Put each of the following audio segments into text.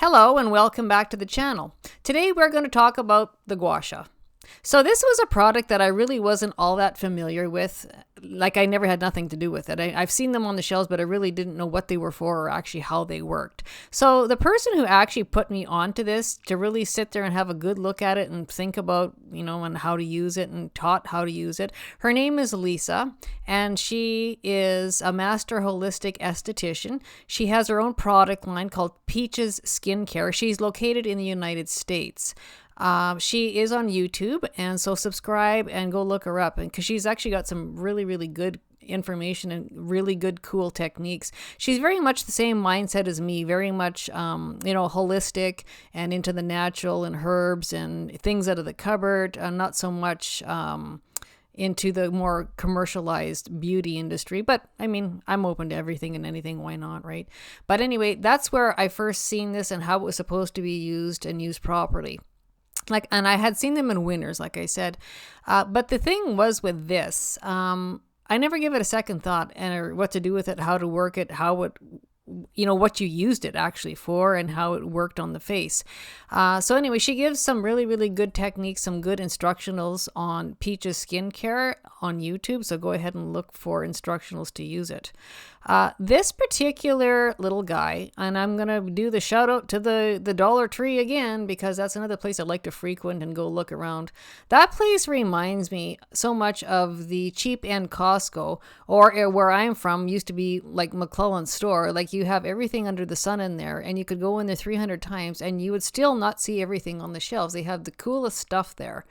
Hello and welcome back to the channel. Today we're going to talk about the Gua-Sha. So this was a product that I really wasn't all that familiar with. Like I never had nothing to do with it. I've seen them on the shelves, but I really didn't know what they were for or actually how they worked. So the person who actually put me onto this to really sit there and have a good look at it and think about, and how to use it and taught how to use it. Her name is Lisa, and she is a master holistic esthetician. She has her own product line called Peaches Skincare. She's located in the United States. She is on YouTube, and so subscribe and go look her up, and because she's actually got some really, really good information and really good, cool techniques. She's very much the same mindset as me, very much, holistic and into the natural and herbs and things out of the cupboard, not so much into the more commercialized beauty industry. But I mean, I'm open to everything and anything. Why not, right? But anyway, that's where I first seen this and how it was supposed to be used and used properly. And I had seen them in winners, like I said. But the thing was with this, I never gave it a second thought or what to do with it, how to work it, how it, what you used it actually for and how it worked on the face. So anyway, she gives some really, really good techniques, some good instructionals on Peaches Skincare on YouTube. So go ahead and look for instructionals to use it. This particular little guy, and I'm going to do the shout out to the Dollar Tree again, because that's another place I like to frequent and go look around. That place reminds me so much of the cheap end Costco, or where I'm from used to be like McClellan's store. Like you have everything under the sun in there, and you could go in there 300 times and you would still not see everything on the shelves. They have the coolest stuff there.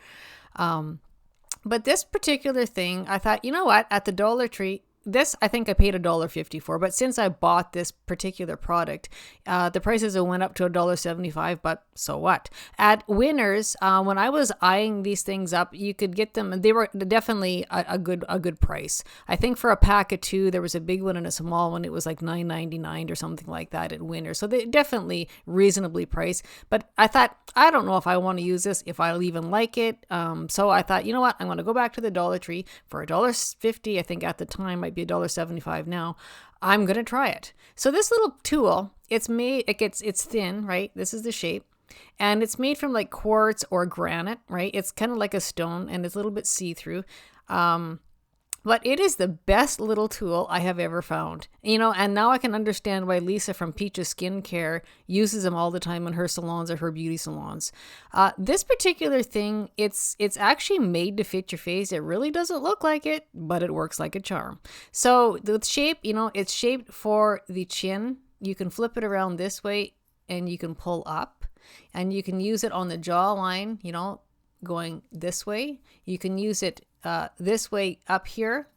But this particular thing, I thought, you know what, at the Dollar Tree, this I think I paid $1.50 for, but since I bought this particular product, the prices have went up to $1.75, but so what? At Winners, when I was eyeing these things up, you could get them, and they were definitely a good price. I think for a pack of two, there was a big one and a small one, it was like $9.99 or something like that at Winners. So they definitely reasonably priced, but I thought, I don't know if I want to use this, if I'll even like it. So I thought, you know what, I'm going to go back to the Dollar Tree for $1.50. I think at the time might be $1.75 now. I'm going to try it. So this little tool, it's thin, right? This is the shape. And it's made from like quartz or granite, right? It's kind of like a stone and it's a little bit see-through. But it is the best little tool I have ever found. And now I can understand why Lisa from Peaches Skincare uses them all the time in her salons or her beauty salons. This particular thing, it's actually made to fit your face. It really doesn't look like it, but it works like a charm. So the shape, it's shaped for the chin. You can flip it around this way and you can pull up, and you can use it on the jawline, going this way. You can use it this way up here,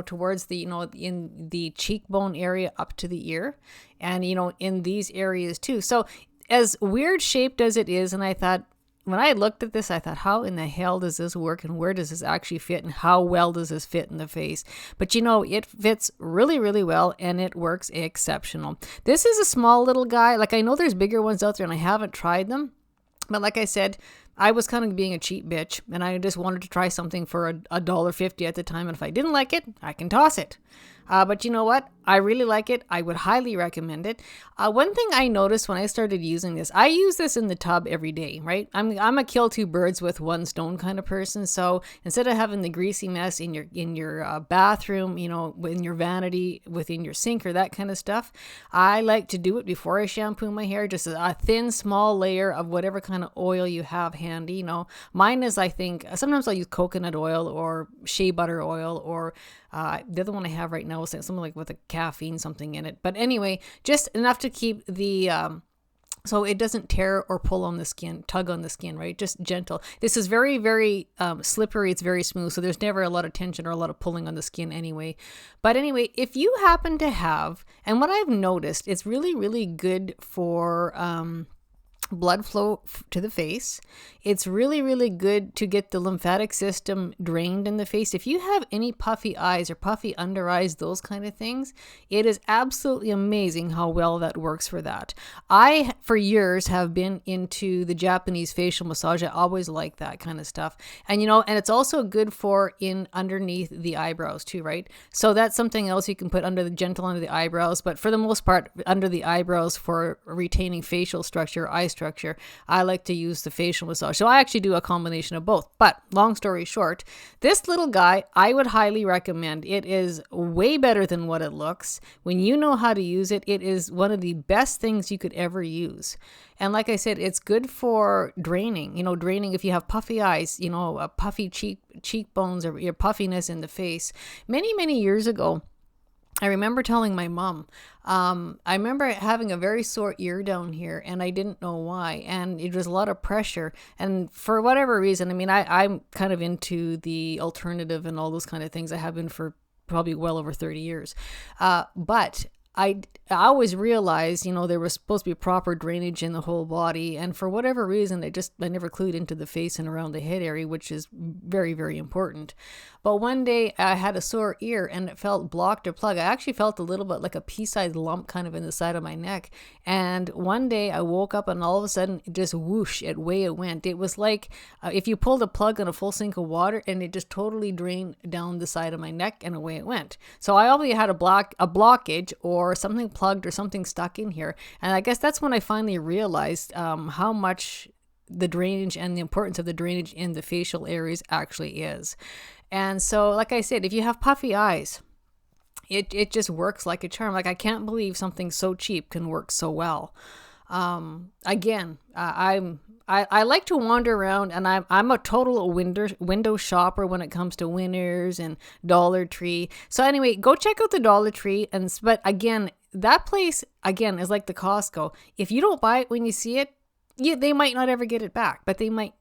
towards the, in the cheekbone area up to the ear, and, in these areas too. So as weird shaped as it is, and I thought, when I looked at this, I thought, how in the hell does this work, and where does this actually fit, and how well does this fit in the face? But it fits really, really well, and it works exceptional. This is a small little guy. Like, I know there's bigger ones out there, and I haven't tried them. But like I said, I was kind of being a cheap bitch, and I just wanted to try something for $1.50 at the time. And if I didn't like it, I can toss it. But you know what? I really like it. I would highly recommend it. One thing I noticed when I started using this, I use this in the tub every day, right? I'm a kill two birds with one stone kind of person. So instead of having the greasy mess in your bathroom, in your vanity, within your sink or that kind of stuff, I like to do it before I shampoo my hair. Just a thin, small layer of whatever kind of oil you have handy. Mine is, I think, sometimes I'll use coconut oil or shea butter oil, or the other one I have right now is something like with a caffeine something in it. But anyway, just enough to keep the so it doesn't tear or pull on the skin, tug on the skin, right? Just gentle. This is very, very slippery. It's very smooth, so there's never a lot of tension or a lot of pulling on the skin anyway. But anyway, if you happen to have, and what I've noticed, it's really, really good for blood flow to the face. It's really, really good to get the lymphatic system drained in the face. If you have any puffy eyes or puffy under eyes, those kind of things, it is absolutely amazing how well that works for that. I, for years, have been into the Japanese facial massage. I always like that kind of stuff. And, and it's also good for underneath the eyebrows too, right? So that's something else you can put gentle under the eyebrows. But for the most part, under the eyebrows for retaining facial structure, eye structure, I like to use the facial massage. So I actually do a combination of both. But long story short, this little guy, I would highly recommend. It is way better than what it looks. When you know how to use it, it is one of the best things you could ever use. And like I said, it's good for draining, draining if you have puffy eyes, a puffy cheekbones or your puffiness in the face. Many, many years ago, I remember telling my mom, I remember having a very sore ear down here and I didn't know why. And it was a lot of pressure. And for whatever reason, I'm kind of into the alternative and all those kind of things. I have been for probably well over 30 years. But I always realized, there was supposed to be proper drainage in the whole body. And for whatever reason, I never clued into the face and around the head area, which is very, very important. But one day I had a sore ear and it felt blocked or plugged. I actually felt a little bit like a pea-sized lump kind of in the side of my neck. And one day I woke up and all of a sudden, just whoosh, away it went. It was like if you pulled a plug on a full sink of water and it just totally drained down the side of my neck and away it went. So I obviously had a blockage or something plugged or something stuck in here. And I guess that's when I finally realized how much the drainage and the importance of the drainage in the facial areas actually is. And so, like I said, if you have puffy eyes, it just works like a charm. Like, I can't believe something so cheap can work so well. Again, I like to wander around, and I'm a total window shopper when it comes to Winners and Dollar Tree. So anyway, go check out the Dollar Tree, but again, that place again is like the Costco. If you don't buy it when you see it, they might not ever get it back, but they might.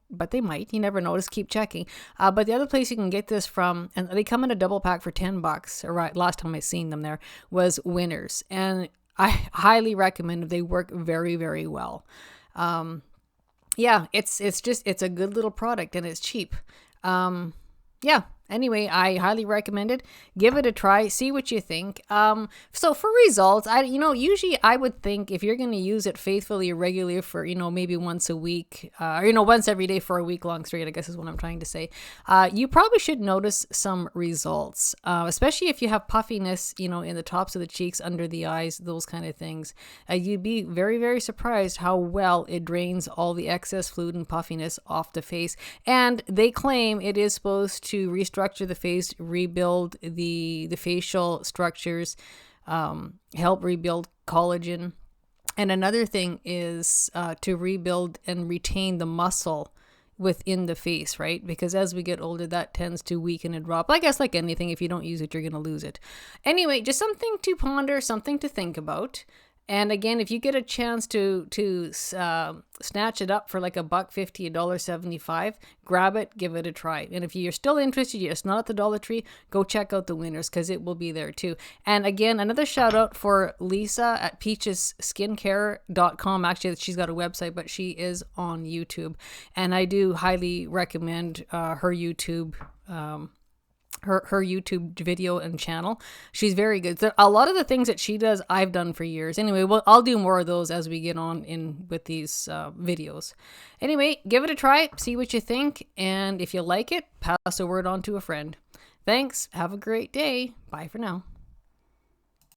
You never know. Just keep checking. But the other place you can get this from, and they come in a double pack for $10. Or right, last time I seen them there was Winners, and I highly recommend it. They work very, very well. It's a good little product and it's cheap. Anyway, I highly recommend it. Give it a try. See what you think. So for results, usually I would think if you're going to use it faithfully or regularly for, maybe once a week, or, once every day for a week long straight, I guess is what I'm trying to say. You probably should notice some results, especially if you have puffiness, in the tops of the cheeks, under the eyes, those kind of things. You'd be very, very surprised how well it drains all the excess fluid and puffiness off the face. And they claim it is supposed to restructure the face, rebuild the facial structures, help rebuild collagen. And another thing is to rebuild and retain the muscle within the face, right? Because as we get older, that tends to weaken and drop. I guess like anything, if you don't use it, you're going to lose it. Anyway, just something to ponder, something to think about. And again, if you get a chance to snatch it up for like $1.50, $1.75, grab it, give it a try. And if you're still interested, it's not at the Dollar Tree, go check out the Winners because it will be there too. And again, another shout out for Lisa at peachesskincare.com. Actually, she's got a website, but she is on YouTube. And I do highly recommend her YouTube her YouTube video and channel. She's very good. A lot of the things that she does, I've done for years. Anyway, I'll do more of those as we get on in with these videos. Anyway, give it a try, see what you think, and if you like it, pass the word on to a friend. Thanks. Have a great day. Bye for now.